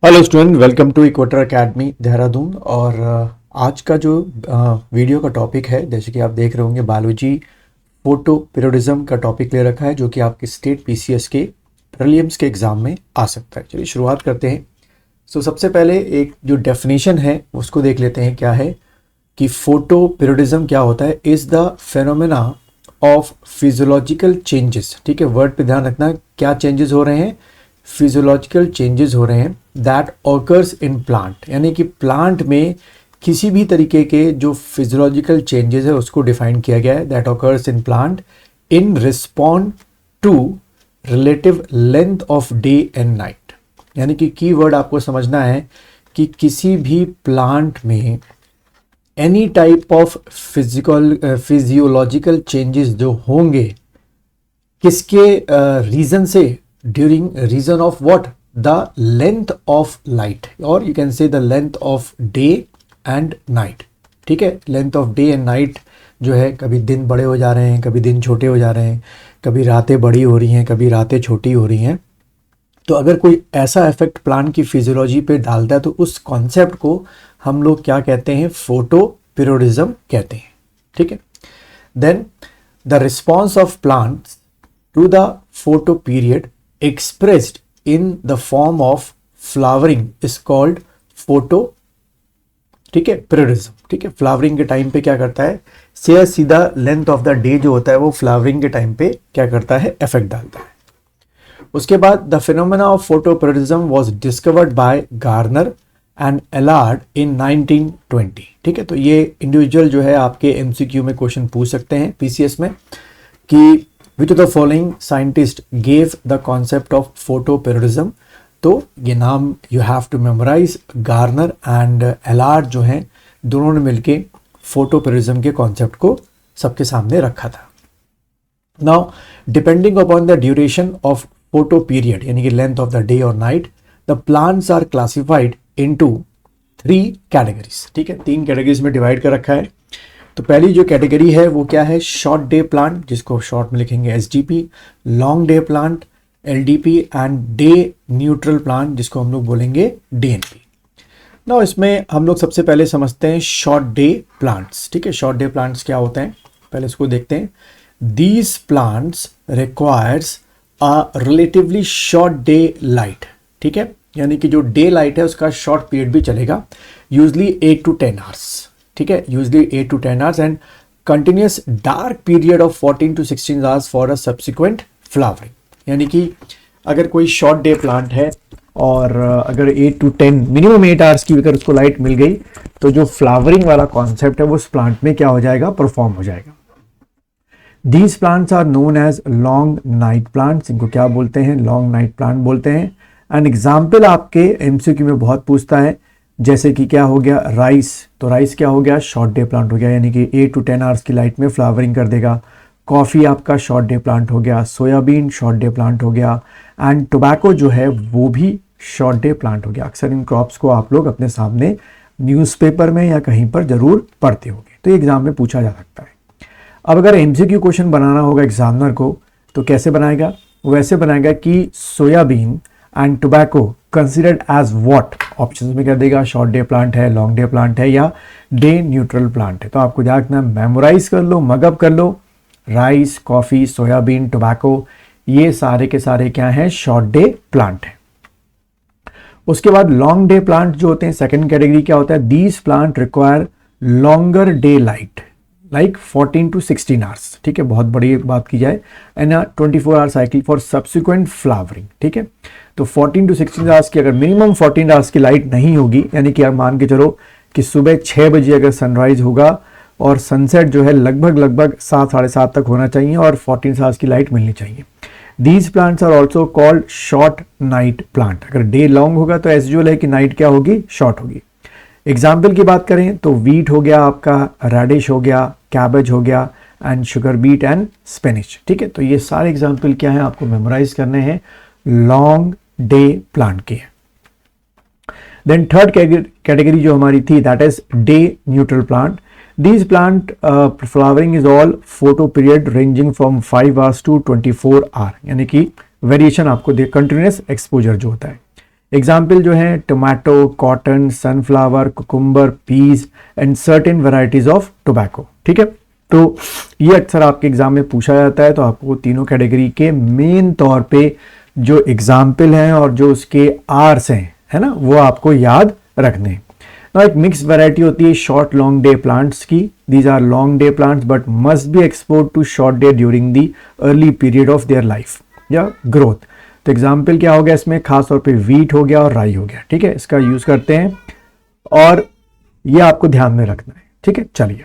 Hello student, welcome to equator academy Dehradun. और आज का जो वीडियो का टॉपिक है, जैसे कि आप देख रहे होंगे, बायोलॉजी फोटो पीरियोडिज्म का टॉपिक ले रखा है, जो कि आपके स्टेट पीसीएस के प्रीलिम्स के एग्जाम में आ सकता है। चलिए शुरुआत करते हैं। सबसे पहले एक जो डेफिनेशन है उसको देख लेते हैं। क्या है कि फोटो पीरियोडिज्म क्या होता है? Is the phenomena of physiological changes. ठीक है, वर्ड पे ध्यान रखना, क्या चेंजेस हो रहे हैं? फिजियोलॉजिकल चेंजेस हो रहे हैं दैट ऑकर्स इन प्लांट, यानी कि प्लांट में किसी भी तरीके के जो फिजियोलॉजिकल चेंजेस है उसको डिफाइन किया गया है। That occurs in plant in respond to relative length of day and night. यानी कि कीवर्ड आपको समझना है कि किसी भी प्लांट में any type of physiological changes जो होंगे, किसके रीजन से? During reason of what? The length of light, और you can say the length of day and night. ठीक है, length of day and night जो है, कभी दिन बड़े हो जा रहे हैं, कभी दिन छोटे हो जा रहे हैं, कभी रातें बड़ी हो रही हैं, कभी रातें छोटी हो रही हैं। तो अगर कोई ऐसा इफेक्ट प्लांट की फिजियोलॉजी पे डालता है तो उस कॉन्सेप्ट को हम लोग क्या कहते हैं? फोटो पीरियोडिज्म कहते हैं। ठीक है, then the response of plants to the photo period expressed in the form of flowering is called photo, ठीक है, पीरियोडिज्म। ठीक है, फ्लावरिंग के टाइम पे क्या करता है? सीधा लेंथ ऑफ द डे जो होता है वो फ्लावरिंग के टाइम पे क्या करता है? इफेक्ट डालता है। उसके बाद the phenomena of photoperiodism was discovered by Garner and Allard in 1920। ठीक है, तो ये इंडिविजुअल जो है आपके एमसीक्यू में क्वेश्चन पूछ सकते हैं पीसीएस में कि Which of the following scientist gave the concept of photoperiodism? तो ये नाम you have to memorize। Garner and Allard जो हैं, दोनों ने मिलके फोटोपेरियोडिज्म के कॉन्सेप्ट को सबके सामने रखा था। Now, depending upon the duration of photo period, यानी कि लेंथ ऑफ द डे और night, the plants are classified into 3 categories। ठीक है, 3 कैटेगरीज में डिवाइड कर रखा है। तो पहली जो कैटेगरी है वो क्या है? शॉर्ट डे प्लांट, जिसको शॉर्ट में लिखेंगे SDP, long day plant LDP, and day neutral plant, जिसको हम लोग बोलेंगे डीएनपी। ना इसमें हम लोग सबसे पहले समझते हैं शॉर्ट डे प्लांट्स। ठीक है, शॉर्ट डे प्लांट्स क्या होते हैं पहले इसको देखते हैं। These plants requires a relatively short day light. ठीक है, यानी कि जो डे लाइट है उसका शॉर्ट पीरियड भी चलेगा, यूजली 8 to 10 आवर्स। ठीक है, usually 8 to 10 hours, and continuous dark period of 14 to 16 hours for a subsequent flowering. यानी कि अगर कोई शॉर्ट डे प्लांट है और अगर 8 to 10 मिनिमम 8 आवर्स की अगर उसको लाइट मिल गई तो जो फ्लावरिंग वाला कॉन्सेप्ट है वो उस प्लांट में क्या हो जाएगा? परफॉर्म हो जाएगा। These plants are known as long night plants. इनको क्या बोलते हैं? लॉन्ग नाइट प्लांट बोलते हैं। एंड एग्जाम्पल आपके एमसीक्यू में बहुत पूछता है, जैसे कि क्या हो गया? राइस। तो राइस क्या हो गया? शॉर्ट डे प्लांट हो गया, यानी कि 8 to 10 आवर्स की लाइट में फ्लावरिंग कर देगा। कॉफ़ी आपका शॉर्ट डे प्लांट हो गया, सोयाबीन शॉर्ट डे प्लांट हो गया, एंड टोबैको जो है वो भी शॉर्ट डे प्लांट हो गया। अक्सर इन क्रॉप्स को आप लोग अपने सामने न्यूज़पेपर में या कहीं पर ज़रूर पढ़ते होंगे, तो एग्जाम में पूछा जा सकता है। अब अगर एमसीक्यू क्वेश्चन बनाना होगा एग्जामिनर को तो कैसे बनाएगा? वो ऐसे बनाएगा कि soybean and tobacco considered as what? Options में कर देगा, शॉर्ट डे प्लांट है, लॉन्ग डे प्लांट है, या डे न्यूट्रल प्लांट है। तो आपको याद रखना, मेमोराइज कर लो, मगअप कर लो। राइस, कॉफी, सोयाबीन, टोबैको, ये सारे के सारे क्या हैं? शॉर्ट डे प्लांट है। उसके बाद लॉन्ग डे प्लांट जो होते हैं, सेकेंड कैटेगरी क्या होता है? These plant require longer day light like 14 to 16 hours. ठीक है, बहुत बड़ी बात की जाए, and 24 hour cycle for subsequent flowering. ठीक है, तो 14 to 16 आवर्स की अगर मिनिमम 14 आवर्स की लाइट नहीं होगी, यानी कि आप मान के चलो कि सुबह 6 बजे अगर सनराइज होगा और सनसेट जो है लगभग 7 साढ़े 7 तक होना चाहिए और 14 आवर्स की लाइट मिलनी चाहिए। These plants are also called short night plant. अगर डे लॉन्ग होगा तो एज यूजुअल है कि नाइट क्या होगी? शॉर्ट होगी। एग्जाम्पल की बात करें तो वीट हो गया आपका, रेडिश हो गया, कैबेज हो गया, and sugar beet and spinach. ठीक है, तो ये सारे एग्जाम्पल क्या है आपको मेमोराइज करने हैं, लॉन्ग डे प्लांट के। देन थर्ड कैटेगरी जो हमारी थी, that is day neutral plant. These plant flowering is all photo period ranging from 5 hours to 24 hour, यानी कि वेरिएशन आपको दे कंटिन्यूस एक्सपोजर जो होता है। एग्जाम्पल जो है tomato, cotton, sunflower, cucumber, peas and certain varieties of tobacco. ठीक है, तो ये अक्सर आपके एग्जाम में पूछा जाता है, तो आपको तीनों कैटेगरी के मेन तौर पे जो एग्जाम्पल हैं और जो उसके आर्स हैं, है ना, वो आपको याद रखने हैं। ना एक मिक्स वैरायटी होती है शॉर्ट लॉन्ग डे प्लांट्स की। These are long day plants but must be export to short day during the early period of their life या ग्रोथ। तो एग्जाम्पल क्या हो गया इसमें, खासतौर पे वीट हो गया और राई हो गया। ठीक है, इसका यूज करते हैं और ये आपको ध्यान में रखना है। ठीक है, चलिए।